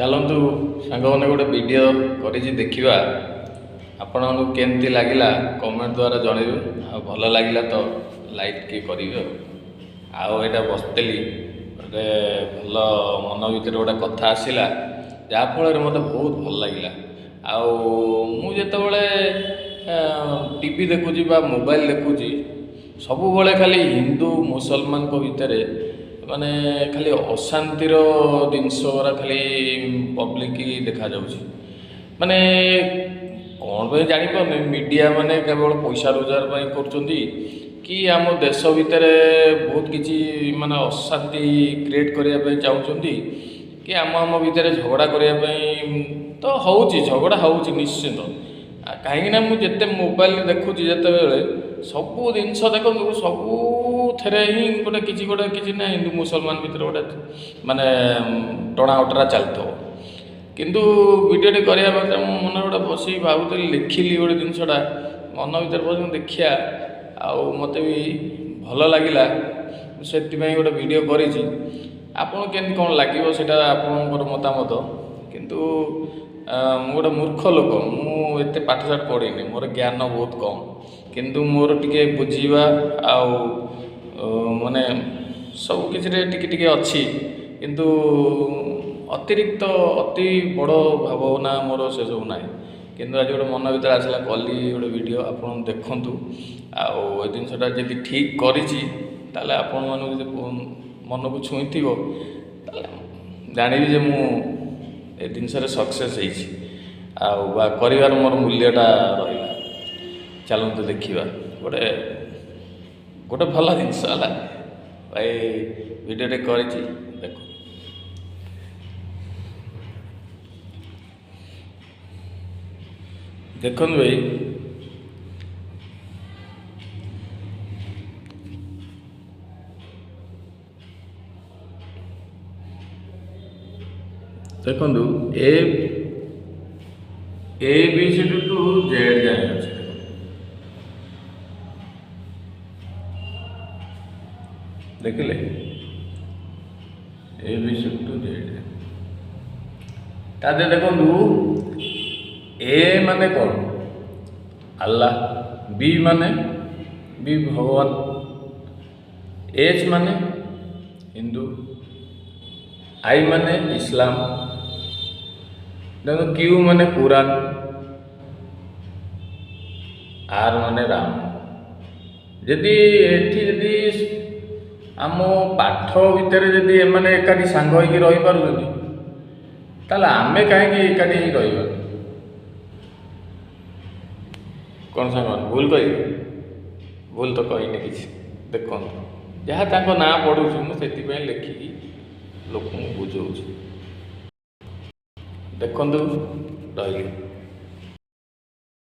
चलतु सांग मैंने गोटे वीडियो करी देखा आपण केमती लगिला कमेंट द्वारा जनइबे भल लगिला तो लाइक किए करेंगे आईटा बसती गोटे भल मन भर गोटे कथा आसला जहाँफल मत बहुत भल लगिला मुझे टीवी देखुची मोबाइल देखुची सब खाली हिंदू मुसलमान को भितर माने खाली अशांतिर जिनस गुरा खाली पब्लिक देखा जाऊँ माने कौन पे जापर मीडिया माने केवल पैसा रोजगार कर कि आम देश भितर बहुत किसी माने अशांति क्रिएट करने चाहते कि आम भितर झगड़ा करने तो होची झगड़ा होची निश्चित कहीं मुझे मोबाइल देखुची जिते सबू जिनस देखो सबू थे ही गोटे किसी ना हिंदू मुसलमान भितर गोटे माने टणा ओटरा चलता किंतु वीडियो करने मन गोटे बस भावुली लिखिली गोटे जिनसा मन भर बस देखिया मत भी भल लगिला से गोटे वीडियो करी आपन केमती कौन लगे से मतामत किंतु गोटे मूर्ख लोक मुझे पाठशाठ पढ़ी मोर ज्ञान बहुत कम किंतु मोर टिके बुझीवा माने सब किसी अच्छी किंतु अतिरिक्त अति बड़ भावना मोर से सब ना किंतु आज गोटे मन भर आसला कली गोटे वीडियो आप देखु आ जिनसा जी ठीक करी आपण मन मन को छुई थी जानी मु जिनस सक्सेस कर मोर मूल्यटा रहा चलते देखा गोटे गोटे भल जिनस है भाई वीडियो कर देख देखन भाई देखु A B C D to Z जाए अच्छे देखिले A B C to Z तादे देखु ए माने कौन अल्लाह बी माने बी भगवान एच माने हिंदू आई माने इस्लाम देखो क्यू माने कुरान आर माने राम जदि एठी जदि आम पाठ भितर जदि एमाने एकाठी सांग होइकी रही पारुछन्ति ताले आमे काहेकि एकाठी रहिबा कौन सांग भूल कही भूल तो कहीने किसी देखो जहाँ तांको ना पढ़ुछु मु सेति लिखिकी लोक बुझाऊँ देखु रही।